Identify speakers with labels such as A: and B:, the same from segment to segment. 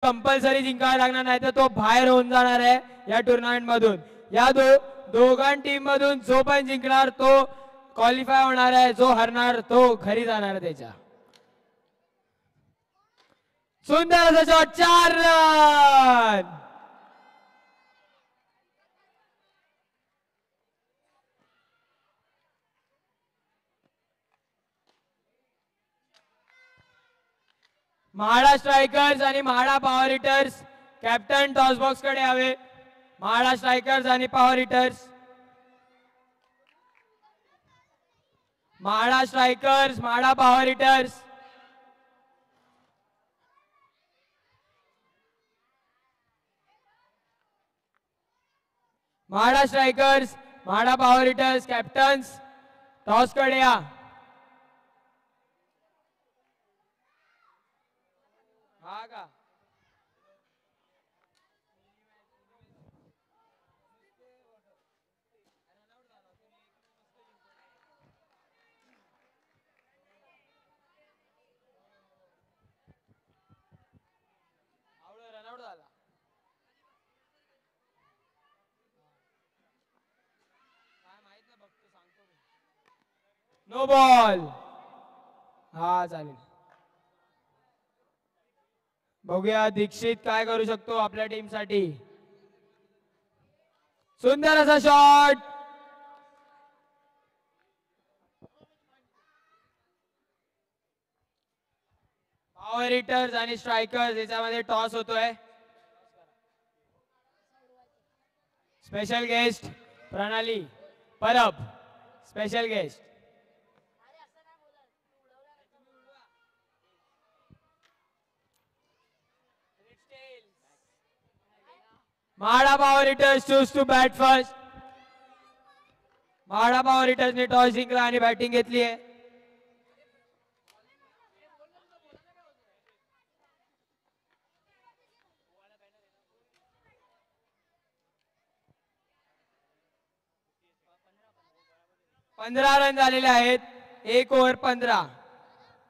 A: Compulsory जिंकायला लागणार, नाही तर तो बाहेर होऊन जाणार आहे या टुर्नामेंट मधून. या दोघां टीम मधून जो पण जिंकणार तो क्वालिफाय होणार आहे, जो हरणार तो घरी जाणार आहे त्याच्या. सुंदर असा शॉट, 4 रन. म्हाडा स्ट्रायकर्स आणि MHADA power hitters captain toss box कडे यावे. म्हाडा स्ट्रायकर्स आणि power hitters. MHADA strikers, MHADA power hitters. MHADA strikers, MHADA power hitters captains toss कडे या. हा का रनआउट झाला. No ball. हा चालेल. बघूया दीक्षित काय करू शकतो आपल्या टीम साठी. सुंदर असा शॉट. पॉवर हिटर्स आणि स्ट्रायकर्स याच्यामध्ये टॉस होतोय. Special guest Pranali Parab, special guest. Mhada power hitters choose to bat first. Mhada power हिटर्सने टॉस जिंकला आणि बॅटिंग घेतली आहे. पंधरा रन झालेले आहेत. 1 ओव्हर 15.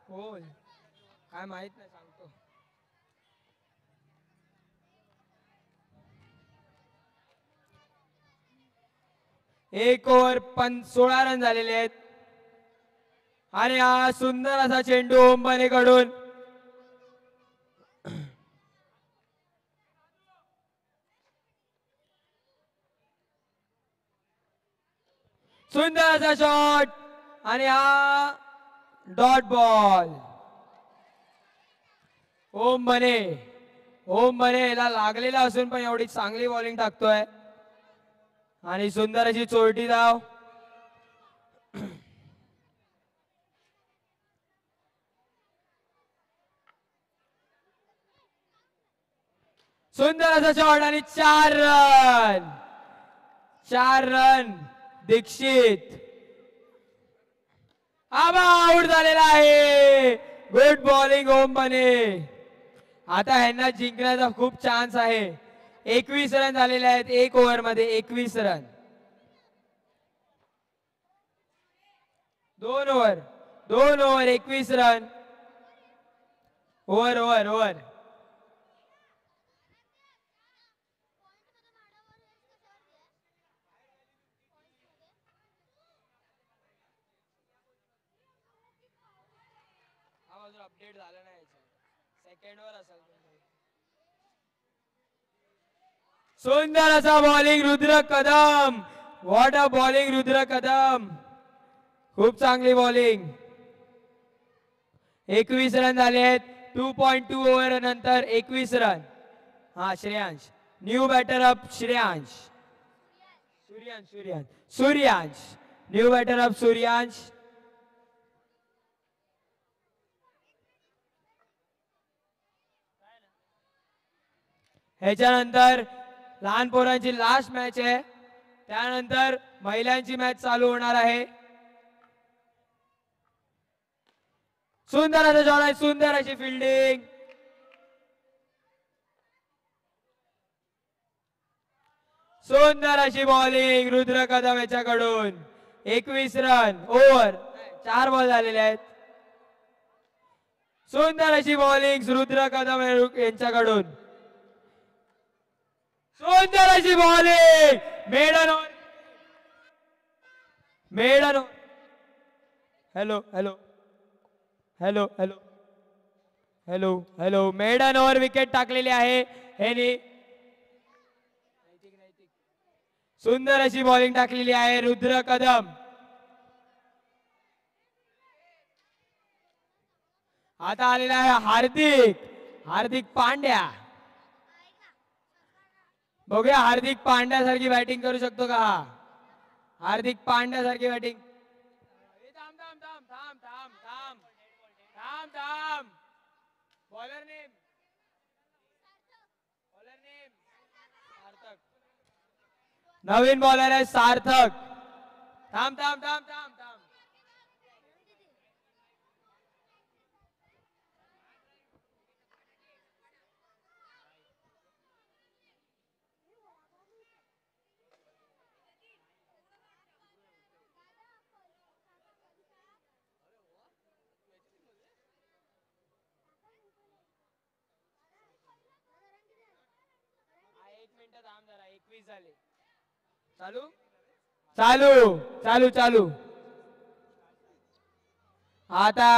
A: हो काय माहित नाही, सांगतो. एक ओव्हर 16 रन झालेले आहेत. आणि हा सुंदर असा चेंडू ओमबने कडून. सुंदर असा शॉट आणि हा डॉट बॉल. ओमबने याला लागलेला असून पण एवढी चांगली बॉलिंग टाकतोय आणि सुंदर अशी चोरटी धाव. सुंदर असा शॉट आणि 4 run. 4 run Dixit. Aba out झालेला आहे. गुड बॉलिंग ओमबने. आता ह्यांना जिंकण्याचा खूप चान्स आहे. 21 रन झालेले आहेत 1 ओव्हर मध्ये. 21 run. 2 over 21 run. Over. Update झालं नाही, सेकंड वर असेल. सुंदर असा bowling Rudra Kadam. What a bowling Rudra Kadam. खूप चांगली बॉलिंग. 21 रन झाले आहेत. 2.2 ओव्हर नंतर 21 रन. हा Shreyansh new batter up. Shreyansh Suryansh new batter up Suryansh. ह्याच्यानंतर लहान पोरांची लास्ट मॅच आहे. त्यानंतर महिलांची मॅच चालू होणार आहे. सुंदर असा शॉट आहे. सुंदर अशी फिल्डिंग. सुंदर अशी बॉलिंग रुद्र कदम याच्याकडून. 21 रन. ओव्हर 4 बॉल झालेले आहेत. सुंदर अशी बॉलिंग रुद्र कदम यांच्याकडून. सुंदर अशी bowling maiden maiden hello hello hello hello hello hello maiden over wicket टाकलेली आहे यांनी सुंदर अशी बॉलिंग टाकलेली आहे रुद्र कदम आता आलेला आहे हार्दिक पांड्या बघूया हार्दिक पांड्या सारखी बॅटिंग करू शकतो का हार्दिक पांड्या सारखी बॅटिंग बॉलर नेम नवीन बॉलर आहे सार्थक थांब थांब थांब थांब थांब 21 झाले चालू चालू चालू चालू आता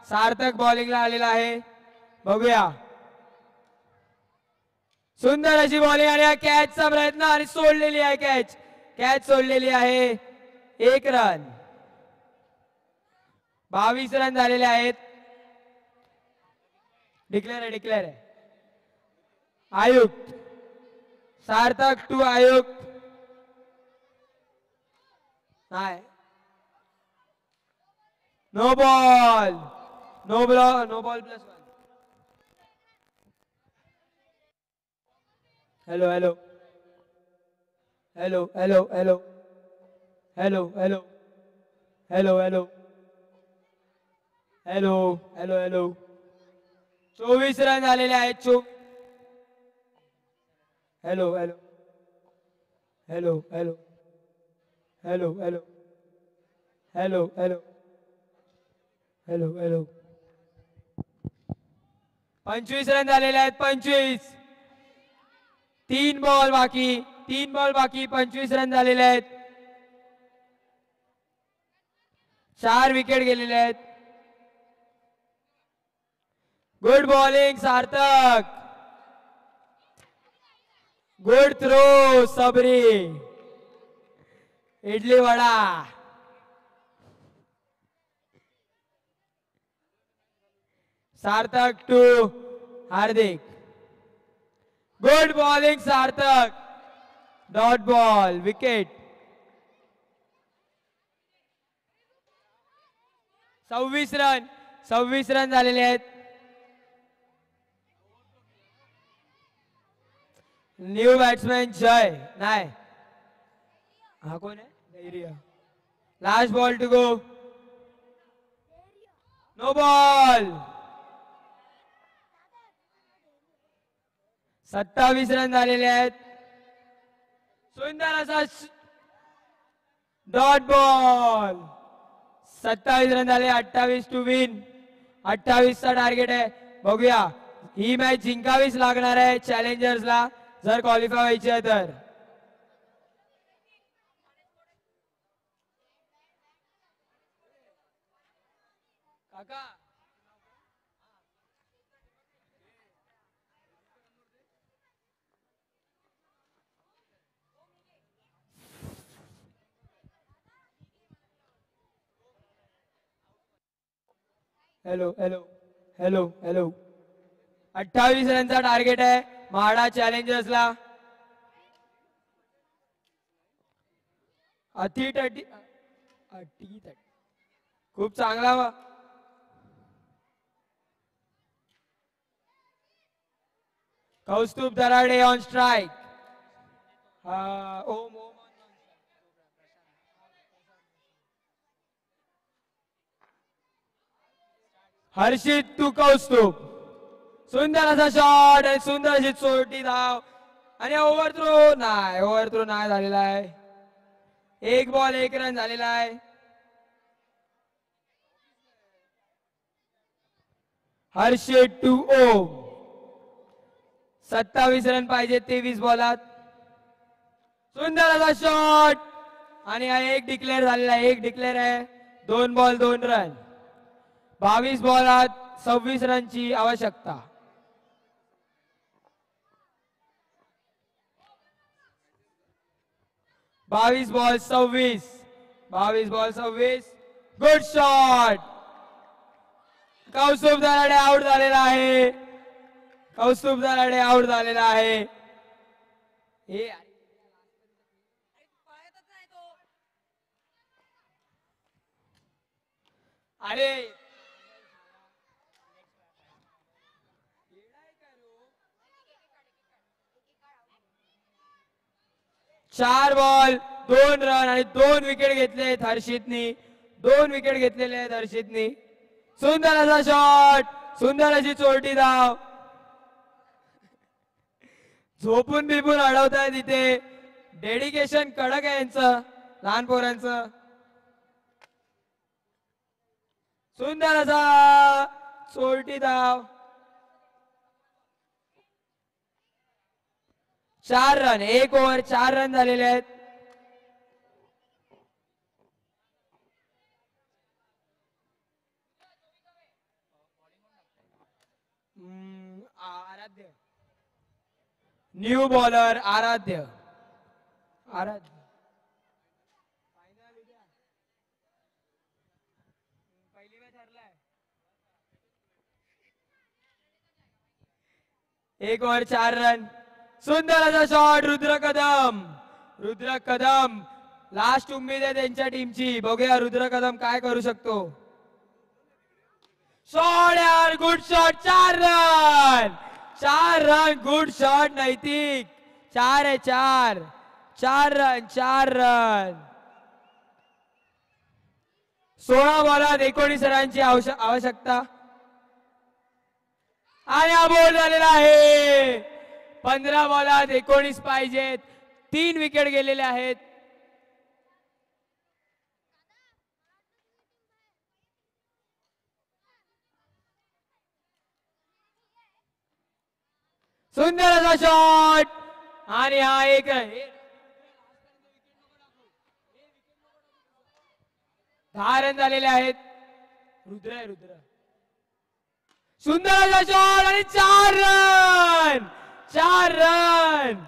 A: सार्थक बॉलिंगला आलेला आहे बघूया सुंदर अशी बॉलिंग आणि कॅचचा प्रयत्न आणि सोडलेली आहे कॅच सोडलेली आहे 1 रन 22 रन झालेले आहेत डिक्लेअर आहे आयुक्त सार्थक टू आयुक्त नाही no ball +1 hello hello hello hello hello hello hello hello hello hello hello hello 24 run झालेले आहेत hello hello hello hello hello hello hello hello hello hello 25 run झालेले आहेत 25 3 बॉल बाकी 25 रन झालेले आहेत 4 विकेट गेलेले आहेत good bowling Sarthak good throw Sabari idli vada Sarthak to Hardik good bowling Sarthak dot ball wicket 26 run झालेले आहेत न्यू बॅट्समॅन जय नाही हा कोण आहे last ball to go no ball 27 run झालेले आहेत सुंदर असा डॉट बॉल 27 रन झाले 28 टू विन 28 चा टार्गेट आहे बघूया ही मॅच जिंकावीच लागणार आहे चॅलेंजर्सला जर क्वालिफाय व्हायची आहे तर काका हेलो हेलो हेलो हेलो 28 रनचा टार्गेट आहे म्हाडा चॅलेंजर्सला खूप चांगला Kaustubh Darade on strike Harshit to Kaustubh सुंदर असा शॉट आणि सुंदर अशी चोटी धाव आणि ओव्हर थ्रो नाही झालेला आहे 1 बॉल 1 रन झालेला आहे हर्षित टू ओम 27 रन पाहिजे 23 बॉलात सुंदर असा शॉट आणि हा एक डिक्लेअर झालेला आहे, एक डिक्लेअर आहे. 2 बॉल 2 रन. 22 बॉलात 26 रनची आवश्यकता. बावीस ball 26. Good shot. Kaustubh Darade out झालेला आहे. कौस्तुभ दराडे आउट झालेला आहे. हे अरे 4 बॉल 2 रन आणि 2 विकेट घेतले आहेत हर्षितनी. 2 विकेट घेतलेले आहेत हर्षितनी. सुंदर असा शॉट. सुंदर अशी चोरटी धाव. झोपून बिपून अडवताय तिथे. डेडिकेशन कडक आहे यांचं, लहान पोरांचं. सुंदर असा चोरटी धाव. 4 रन. 1 ओव्हर 4 रन झालेले आहेत. आराध्य न्यू बॉलर. आराध्य पहिली मॅच हरलाय. 1 over 4 run. सुंदर असा शॉट. रुद्र कदम लास्ट उम्मीद आहे त्यांच्या टीमची. बघूया रुद्र कदम काय करू शकतो. शॉट यार. Good shot. 4 run. Good shot नैतिक. 4 आहे. 4 रन. 16 बॉलात 19 रनची आवश्यकता. आणि हा बोल झालेला आहे. 15 बॉलात 19 पाहिजेत. 3 विकेट गेलेले आहेत. सुंदर असा शॉट आणि हा एक 10 रन झालेले आहेत. रुद्र सुंदर असा शॉट आणि 4 रन.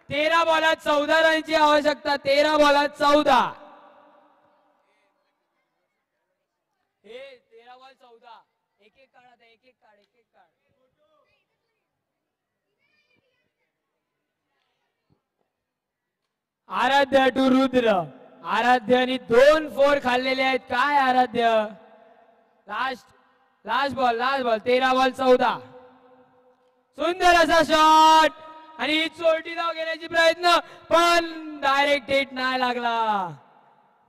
A: 13 बॉलात 14 रनची आवश्यकता. 13 बॉलात 14. 13 बॉल 14. एक काढ. आराध्य टू रुद्र. आराध्याने 2 4 खाल्लेले आहेत. काय आराध्य. Last ball 13 ball 14. सुंदर असा शॉट आणि ही चोरटी धाव घेण्याची प्रयत्न पण डायरेक्ट हिट नाही लागला.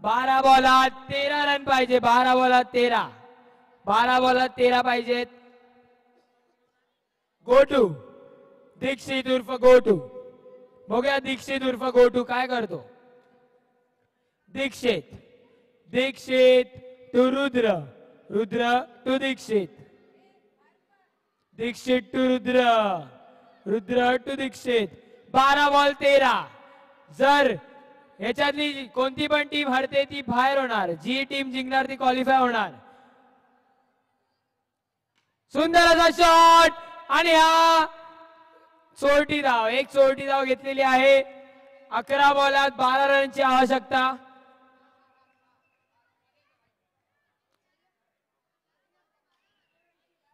A: 12 बॉलात 13 रन पाहिजे. 12 बॉलात 13 पाहिजेत. गोटू दीक्षित उर्फ गोटू. बघूया दीक्षित उर्फ गोटू काय करतो. Dixit to Rudra to Dixit to Rudra to Dixit. 12 ball 13. जर ह्याच्यातली कोणती पण टीम हरते ती बाहेर होणार. जी टीम जिंकणार ती क्वालिफाय होणार. सुंदर असा शॉट आणि हा चोरटी धाव. एक चोरटी धाव घेतलेली आहे. 11 बॉलात 12 रनची आवश्यकता.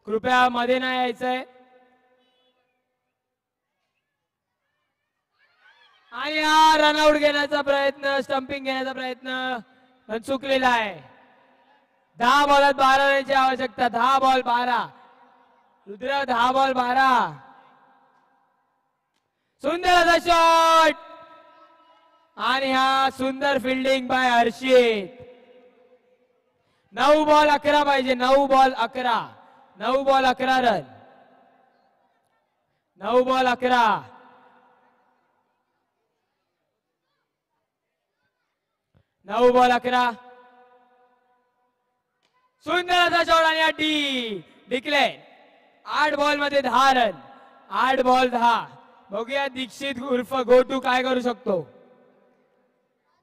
A: कृपया मध्ये नाही यायचंय. आणि हा रनआउट घेण्याचा प्रयत्न, स्टंपिंग घेण्याचा प्रयत्न चुकलेला आहे. 10 बॉलात 12 रनची आवश्यकता. 10 बॉल 12. रुद्र 10 बॉल 12. सुंदर असा शॉट आणि हा सुंदर फिल्डिंग बाय हर्षित. 9 बॉल 11 पाहिजे. 9 बॉल 11 रन. 9 बॉल 11. सुंदर असा शॉट आणि डिक्लेअर. 8 बॉल मध्ये 10 रन. 8 बॉल 10. बघूया दीक्षित उर्फ गोटू काय करू शकतो.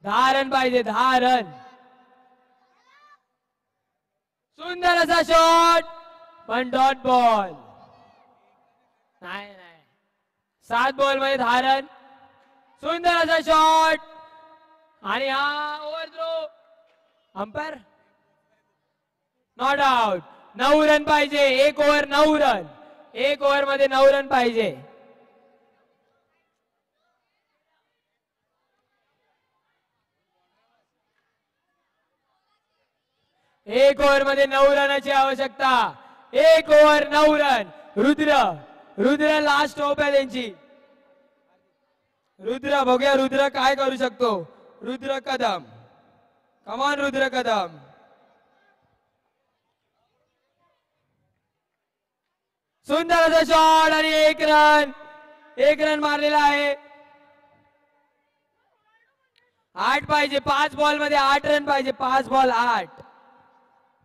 A: 10 रन पाहिजे, 10 रन. सुंदर असा शॉट, पण डॉट बॉल. नाही नाही, 7 बॉल मध्ये 10 रन. सुंदर असा शॉट आणि हा over throw. Umpire not out. 9 run पाहिजे, 1 ओव्हर 9 रन. 1 ओव्हर मध्ये 9 रन पाहिजे. एक ओव्हर मध्ये 9 रनाची आवश्यकता. 1 over 9 run. Rudra last op आहे त्यांची. रुद्र बघूया रुद्र काय करू शकतो. रुद्र कदम, कमान रुद्र कदम. सुंदर असा शॉट आणि 1 रन. 1 रन मारलेला आहे. 8 पाहिजे, 5 बॉल मध्ये 8 रन पाहिजे. 5 बॉल 8.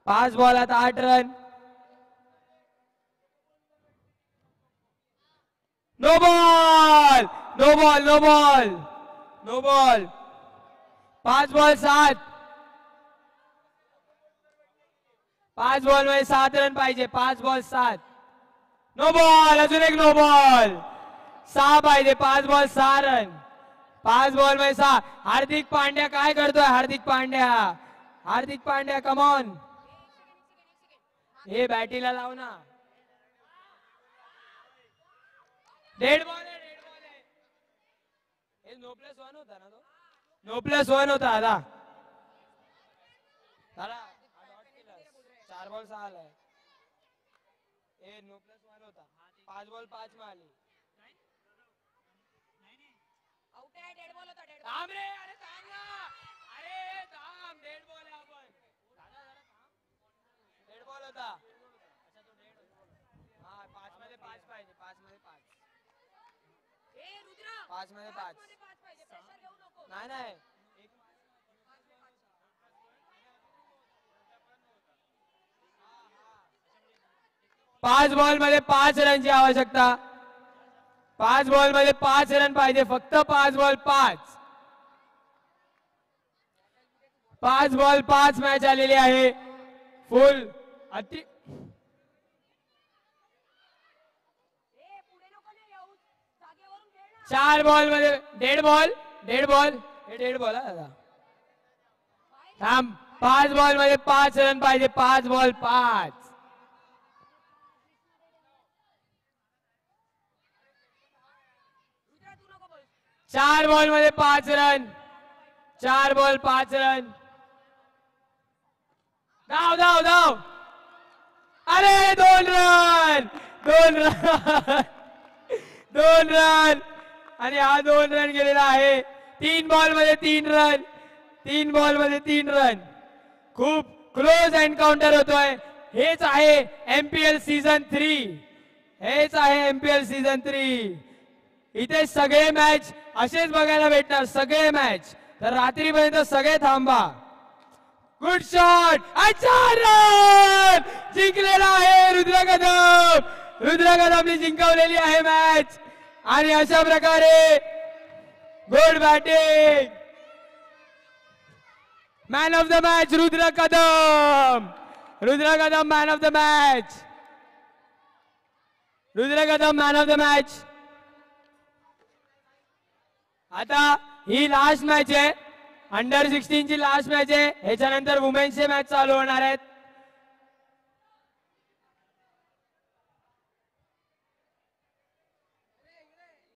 A: 5 बॉलात 8 run. No ball, no ball, no ball, no ball. 5 ball 7. 5 ball मध्ये 7 रन पाहिजे. 5 बॉल 7. नो बॉल, अजून एक नो बॉल. 6 पाहिजे. 5 बॉल 6 रन. 5 बॉल मध्ये 6. हार्दिक पांड्या काय करतोय. हार्दिक पांड्या कमॉन. हे बॅटीला लाव ना. डेड बॉल आहे. हे नो प्लस 1 होता ना. तो नो प्लस 1 होता आता. 4 बॉल 6 आलाय. हे नो प्लस 1 होता. 5 बॉल 5 में आली. थांब रे, अरे थांब ना. अरे थांब, डेड बॉल आहे. आपण डेड बॉल होता. हा 5 मध्ये 5 पाहिजे. 5 मध्ये 5. 5 मध्ये 5. नाही नाही, 5 बॉल मध्ये 5 रनची आवश्यकता. 5 बॉल मध्ये 5 रन पाहिजे. फक्त 5 बॉल 5. 5 बॉल 5 मॅच आलेली आहे. फुल अति. 4 बॉल मध्ये डेड बॉल. हे डेड बॉल आहे दादा. थांब. 5 बॉल मध्ये 5 रन पाहिजे. 5 बॉल 5. 4 बॉल मध्ये 5 रन. 4 ball 5 run. धाव. अरे 2 रन. 2 रन आणि हा 2 रन गेलेला आहे. 3 बॉल मध्ये 3 रन. 3 बॉल मध्ये 3 रन. खूप क्लोज एन्काउंटर होतोय. हेच आहे एमपीएल सीझन 3. हेच आहे एमपीएल सीझन 3. इथे सगळे मॅच असेच बघायला भेटणार. सगळे मॅच. तर रात्रीपर्यंत सगळे थांबा. Good shot. 4 रन. जिंकलेला आहे रुद्र कदम. रुद्र कदमने जिंकवलेली आहे मॅच. आणि अशा प्रकारे good batting. Man of the match Rudra Kadam. Man of the match. Rudra Kadam man of the match. आता ही लास्ट मॅच आहे. अंडर 16 ची लास्ट मॅच आहे. ह्याच्यानंतर वुमेन्सचे मॅच चालू होणार आहेत.